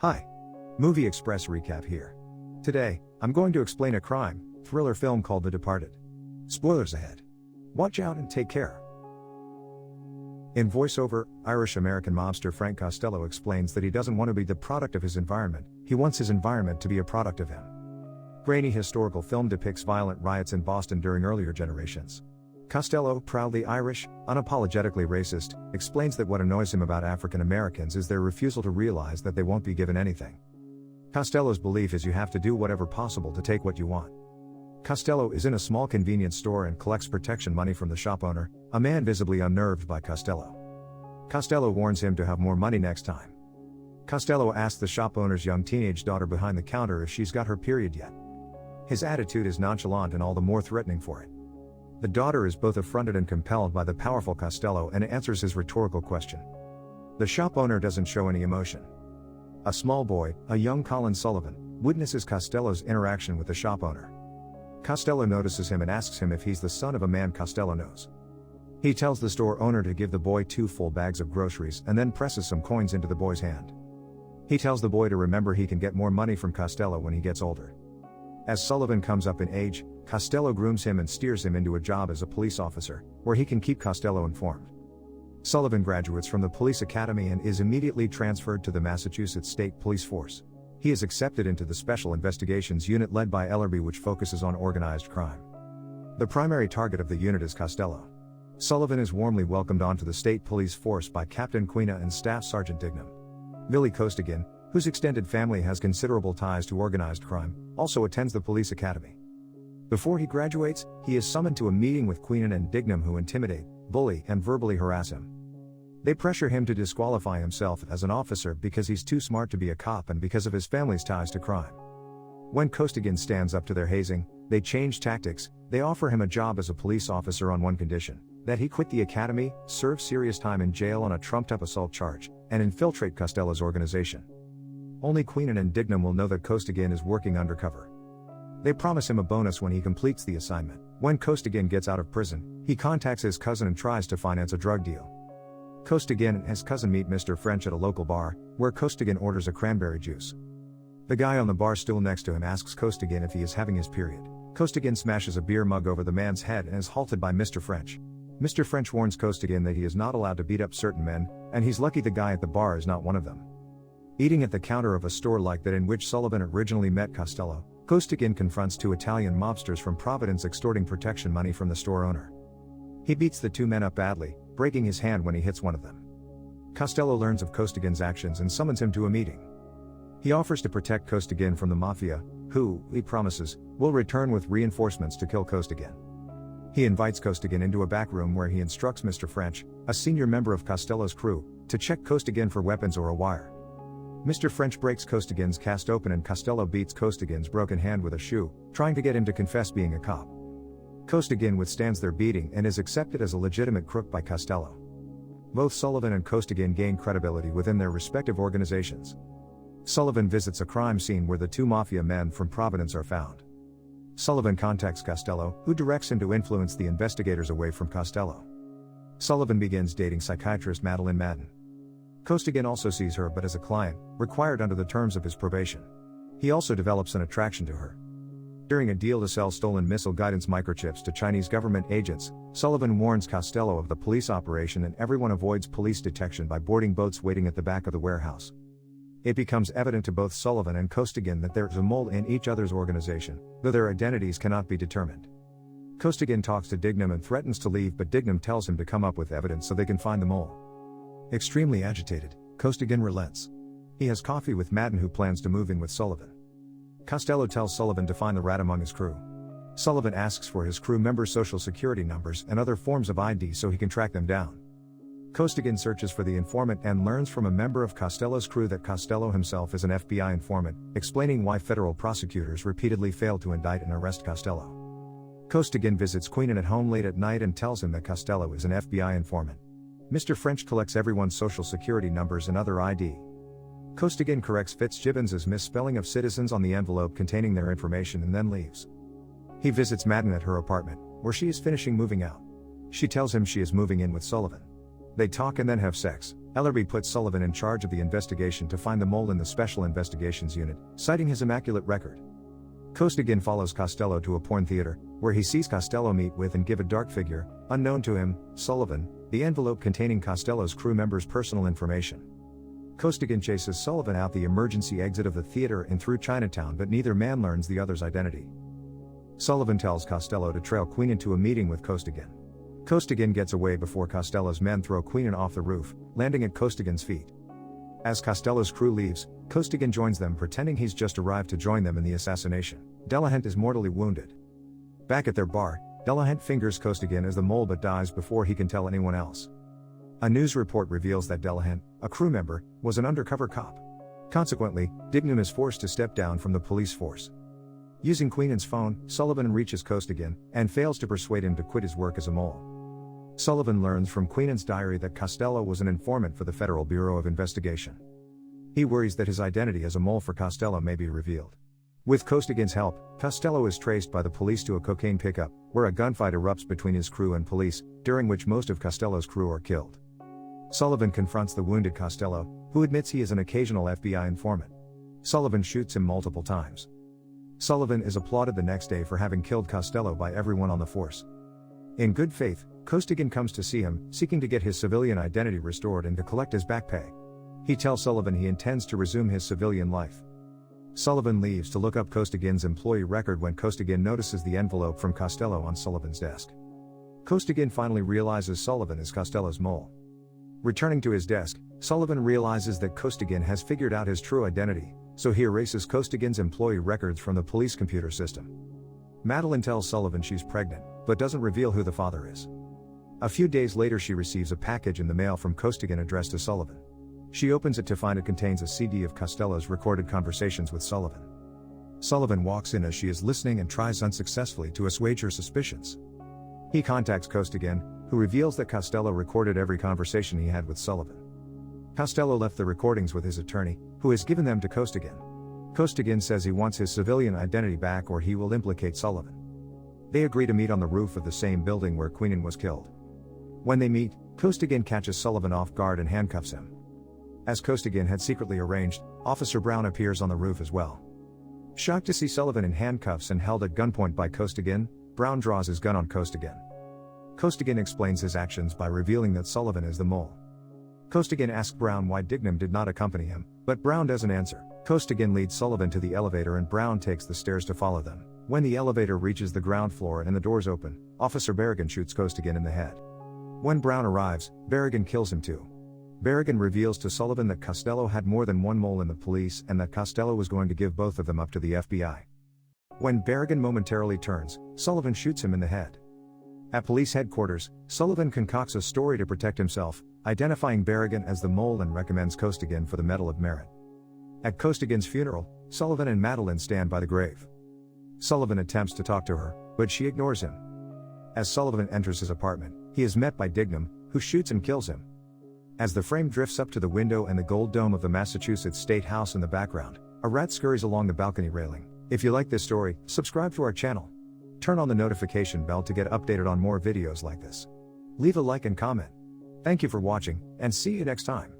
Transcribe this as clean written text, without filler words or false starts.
Hi. Movie Express recap here. Today, I'm going to explain a crime, thriller film called The Departed. Spoilers ahead. Watch out and take care. In voiceover, Irish-American mobster Frank Costello explains that he doesn't want to be the product of his environment, he wants his environment to be a product of him. Grainy historical film depicts violent riots in Boston during earlier generations. Costello, proudly Irish, unapologetically racist, explains that what annoys him about African Americans is their refusal to realize that they won't be given anything. Costello's belief is you have to do whatever possible to take what you want. Costello is in a small convenience store and collects protection money from the shop owner, a man visibly unnerved by Costello. Costello warns him to have more money next time. Costello asks the shop owner's young teenage daughter behind the counter if she's got her period yet. His attitude is nonchalant and all the more threatening for it. The daughter is both affronted and compelled by the powerful Costello and answers his rhetorical question. The shop owner doesn't show any emotion. A small boy, a young Colin Sullivan, witnesses Costello's interaction with the shop owner. Costello notices him and asks him if he's the son of a man Costello knows. He tells the store owner to give the boy 2 full bags of groceries and then presses some coins into the boy's hand. He tells the boy to remember he can get more money from Costello when he gets older. As Sullivan comes up in age, Costello grooms him and steers him into a job as a police officer, where he can keep Costello informed. Sullivan graduates from the police academy and is immediately transferred to the Massachusetts State Police Force. He is accepted into the Special Investigations Unit led by Ellerby, which focuses on organized crime. The primary target of the unit is Costello. Sullivan is warmly welcomed onto the State Police Force by Captain Quina and Staff Sergeant Dignam. Billy Costigan, whose extended family has considerable ties to organized crime, also attends the police academy. Before he graduates, he is summoned to a meeting with Queenan and Dignam, who intimidate, bully, and verbally harass him. They pressure him to disqualify himself as an officer because he's too smart to be a cop and because of his family's ties to crime. When Costigan stands up to their hazing, they change tactics. They offer him a job as a police officer on one condition: that he quit the academy, serve serious time in jail on a trumped-up assault charge, and infiltrate Costello's organization. Only Queenan and Dignam will know that Costigan is working undercover. They promise him a bonus when he completes the assignment. When Costigan gets out of prison, he contacts his cousin and tries to finance a drug deal. Costigan and his cousin meet Mr. French at a local bar, where Costigan orders a cranberry juice. The guy on the bar stool next to him asks Costigan if he is having his period. Costigan smashes a beer mug over the man's head and is halted by Mr. French. Mr. French warns Costigan that he is not allowed to beat up certain men, and he's lucky the guy at the bar is not one of them. Eating at the counter of a store like that in which Sullivan originally met Costello, Costigan confronts 2 Italian mobsters from Providence extorting protection money from the store owner. He beats the 2 men up badly, breaking his hand when he hits one of them. Costello learns of Costigan's actions and summons him to a meeting. He offers to protect Costigan from the Mafia, who, he promises, will return with reinforcements to kill Costigan. He invites Costigan into a back room where he instructs Mr. French, a senior member of Costello's crew, to check Costigan for weapons or a wire. Mr. French breaks Costigan's cast open and Costello beats Costigan's broken hand with a shoe, trying to get him to confess being a cop. Costigan withstands their beating and is accepted as a legitimate crook by Costello. Both Sullivan and Costigan gain credibility within their respective organizations. Sullivan visits a crime scene where the 2 Mafia men from Providence are found. Sullivan contacts Costello, who directs him to influence the investigators away from Costello. Sullivan begins dating psychiatrist Madeline Madden. Costigan also sees her but as a client, required under the terms of his probation. He also develops an attraction to her. During a deal to sell stolen missile guidance microchips to Chinese government agents, Sullivan warns Costello of the police operation and everyone avoids police detection by boarding boats waiting at the back of the warehouse. It becomes evident to both Sullivan and Costigan that there is a mole in each other's organization, though their identities cannot be determined. Costigan talks to Dignam and threatens to leave, but Dignam tells him to come up with evidence so they can find the mole. Extremely agitated, Costigan relents. He has coffee with Madden, who plans to move in with Sullivan. Costello tells Sullivan to find the rat among his crew. Sullivan asks for his crew members' social security numbers and other forms of ID so he can track them down. Costigan searches for the informant and learns from a member of Costello's crew that Costello himself is an FBI informant, explaining why federal prosecutors repeatedly failed to indict and arrest Costello. Costigan visits Queenan at home late at night and tells him that Costello is an FBI informant. Mr. French collects everyone's social security numbers and other ID. Costigan corrects Fitzgibbons' misspelling of citizens on the envelope containing their information and then leaves. He visits Madden at her apartment, where she is finishing moving out. She tells him she is moving in with Sullivan. They talk and then have sex, Ellerby puts Sullivan in charge of the investigation to find the mole in the Special Investigations Unit, citing his immaculate record. Costigan follows Costello to a porn theater, where he sees Costello meet with and give a dark figure, unknown to him, Sullivan, the envelope containing Costello's crew members' personal information. Costigan chases Sullivan out the emergency exit of the theater and through Chinatown, but neither man learns the other's identity. Sullivan tells Costello to trail Queenan to a meeting with Costigan. Costigan gets away before Costello's men throw Queenan off the roof, landing at Costigan's feet. As Costello's crew leaves, Costigan joins them, pretending he's just arrived to join them in the assassination. Delahunt is mortally wounded. Back at their bar, Delahunt fingers Costigan as the mole but dies before he can tell anyone else. A news report reveals that Delahunt, a crew member, was an undercover cop. Consequently, Dignam is forced to step down from the police force. Using Queenan's phone, Sullivan reaches Costigan and fails to persuade him to quit his work as a mole. Sullivan learns from Queenan's diary that Costello was an informant for the Federal Bureau of Investigation. He worries that his identity as a mole for Costello may be revealed. With Costigan's help, Costello is traced by the police to a cocaine pickup, where a gunfight erupts between his crew and police, during which most of Costello's crew are killed. Sullivan confronts the wounded Costello, who admits he is an occasional FBI informant. Sullivan shoots him multiple times. Sullivan is applauded the next day for having killed Costello by everyone on the force. In good faith, Costigan comes to see him, seeking to get his civilian identity restored and to collect his back pay. He tells Sullivan he intends to resume his civilian life. Sullivan leaves to look up Costigan's employee record when Costigan notices the envelope from Costello on Sullivan's desk. Costigan finally realizes Sullivan is Costello's mole. Returning to his desk, Sullivan realizes that Costigan has figured out his true identity, so he erases Costigan's employee records from the police computer system. Madeline tells Sullivan she's pregnant, but doesn't reveal who the father is. A few days later, she receives a package in the mail from Costigan addressed to Sullivan. She opens it to find it contains a CD of Costello's recorded conversations with Sullivan. Sullivan walks in as she is listening and tries unsuccessfully to assuage her suspicions. He contacts Costigan, who reveals that Costello recorded every conversation he had with Sullivan. Costello left the recordings with his attorney, who has given them to Costigan. Costigan says he wants his civilian identity back or he will implicate Sullivan. They agree to meet on the roof of the same building where Queenan was killed. When they meet, Costigan catches Sullivan off guard and handcuffs him. As Costigan had secretly arranged, Officer Brown appears on the roof as well. Shocked to see Sullivan in handcuffs and held at gunpoint by Costigan, Brown draws his gun on Costigan. Costigan explains his actions by revealing that Sullivan is the mole. Costigan asks Brown why Dignam did not accompany him, but Brown doesn't answer. Costigan leads Sullivan to the elevator and Brown takes the stairs to follow them. When the elevator reaches the ground floor and the doors open, Officer Berrigan shoots Costigan in the head. When Brown arrives, Berrigan kills him too. Berrigan reveals to Sullivan that Costello had more than one mole in the police and that Costello was going to give both of them up to the FBI. When Berrigan momentarily turns, Sullivan shoots him in the head. At police headquarters, Sullivan concocts a story to protect himself, identifying Berrigan as the mole and recommends Costigan for the Medal of Merit. At Costigan's funeral, Sullivan and Madeline stand by the grave. Sullivan attempts to talk to her, but she ignores him. As Sullivan enters his apartment, he is met by Dignam, who shoots and kills him. As the frame drifts up to the window and the gold dome of the Massachusetts State House in the background, a rat scurries along the balcony railing. If you like this story, subscribe to our channel. Turn on the notification bell to get updated on more videos like this. Leave a like and comment. Thank you for watching, and see you next time.